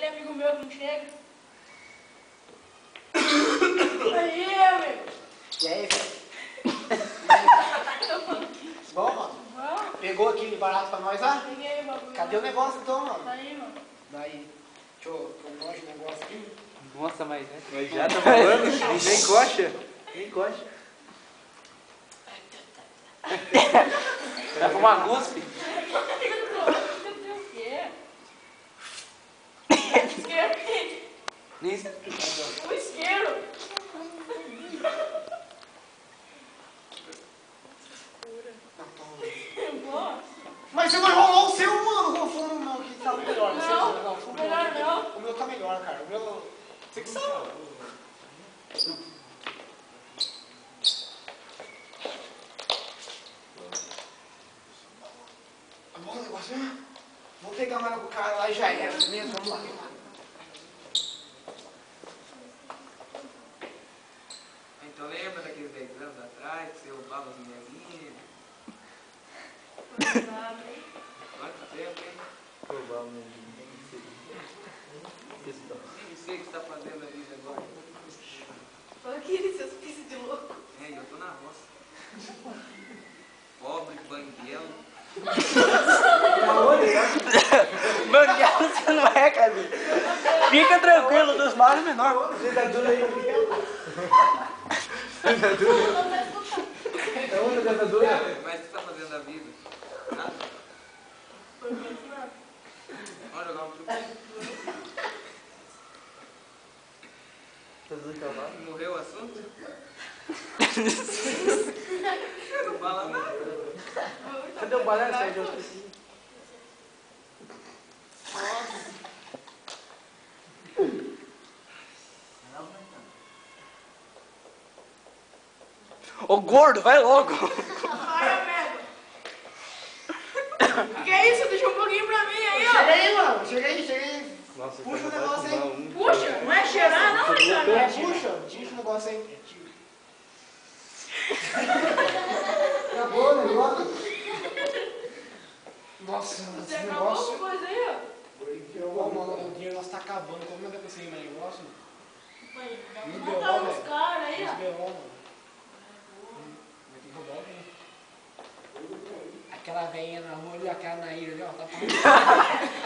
aquele amigo meu que não chega. Aí, amigo. E aí, velho? Bom, mano? Bom, Pegou aquele barato pra nós lá? peguei o bagulho. Cadê o negócio então, mano? Tá aí, mano. Daí, deixa eu mostrar o negócio aqui. Nossa, mas já tá falando? Nem coxa. Nem coxa. Vai pra uma guspe. O quê? Isqueiro. O isqueiro. Boa. Mas você não enrolou o seu, mano. O fumo não, que tá melhor. Não, o fumo melhor não. O meu tá melhor, cara. O meu... Você que sabe. Tá bom o negócio, né? Vou pegar mais com o cara lá e já era, beleza? Vamos lá. Então lembra daqueles 10 anos atrás que você roubava as mulherzinhas? Quanto tempo, hein? Roubar uma mulherzinha. Não sei o que você tá fazendo na vida agora. Olha aquele seus piscos de louco. É, eu tô na roça. Pobre, banguelo. Banguelo você não é, cara. Fica tranquilo, dos males menor. Você tá duro aí? É onde dessa dura? Mas o que você tá fazendo da vida? Nada? Vamos jogar um truque. Morreu o assunto? Não fala nada. Cadê o balanço aí de outro? Ô gordo, vai logo! Ai, merda. Que é isso? Deixa um pouquinho pra mim aí, ó. Chega aí, mano. Chega aí. Nossa, Puxa o negócio aí. Puxa, não é cheirar não, Alexandre? Puxa o negócio aí. Acabou o negócio. Nossa, Você esse acabou negócio... com coisa aí, ó. Pô, mano, o dinheiro nosso tá acabando. Como não vai conseguir mais negócio, mano? Vamos matar os caras aí, ó. Muito B.O., mano. Vai ter que roubar alguém. Aquela velhinha na rua ali, aquela Naíra ali, ó. Tá falando.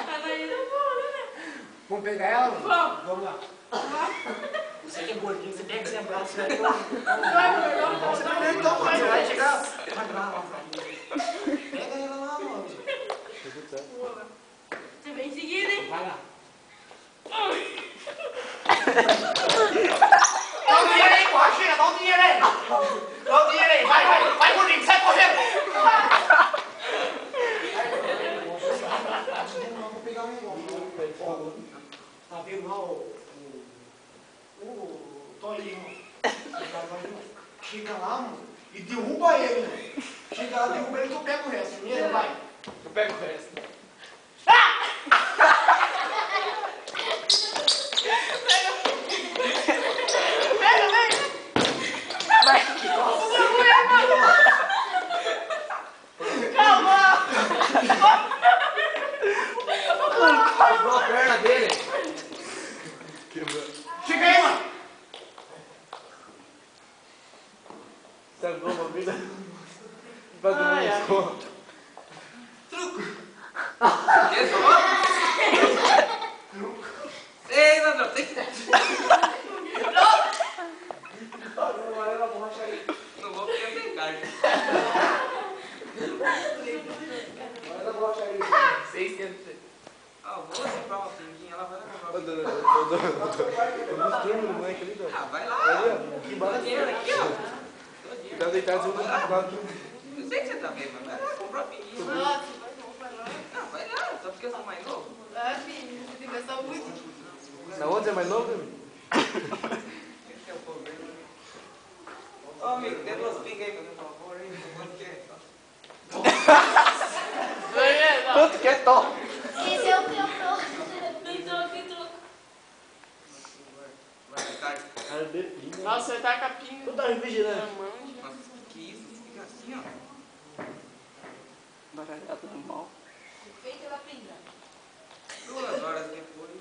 A Naíra é boa, né? Vamos pegar ela, mano? Vamos. Vamos lá. Você que é gordinho, você pega, você abraça, você vai. Você vai então, vai chegar. Vai lá. Pega ela lá, mano. Você vem em seguida, hein? Vai lá. Dá o dinheiro aí, borracheira, dá o dinheiro aí. Dá o dinheiro aí, vai, gordinho, sai correndo. Vou pegar o negócio. Tá vendo lá o Toninho? Chega lá, mano, e derruba ele, mano. Chega lá, derruba ele que eu pego o resto. Primeiro, vai. Eu pego o resto. Quebrou a perna dele. Chega aí, mano. Estragou uma vida. Vai dormir na escola. Truco! Ei, ladrão, tem que... Não vou porque tem carne. Vocês tentam. Ah, vou comprar uma pinguinha, ela vai comprar uma pinguinha. Ah, vai lá. Tô dinheiro aqui, ó. Tá deitado junto com o lado. Eu sei que você tá bem, mas vai lá comprar uma pinguinha. Vai lá, Não, vai lá, só porque eu sou mais novo. filho, você tem saúde. Na outra você é mais novo? Esse é o problema. Ô, amigo, dê duas pingas aí, por favor, hein? Quanto que é? Quanto que é top? Esse é o que eu tô. Tem troco. Vai, tarde. Nossa, você tá com a pinga. Tu tá me vigilando? Nossa, que isso? Fica assim, ó. Baralhado do mal. Feita da pinga. 2 horas depois.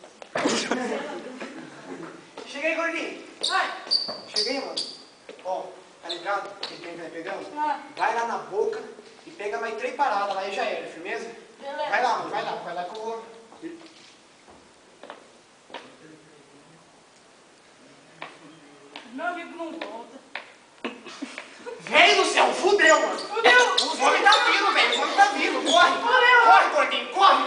Ó, tá ligado? Quem tem que vai pegando? Ah, Vai lá na boca e pega mais 3 paradas lá e já era, firmeza? beleza. Vai lá, mano, vai lá que eu vou. Meu amigo não volta. Vem do céu, fudeu, mano. Fudeu. Os homens tá vindo, velho, os homens tá vindo, corre. Fudeu. Corre, gordinho, corre.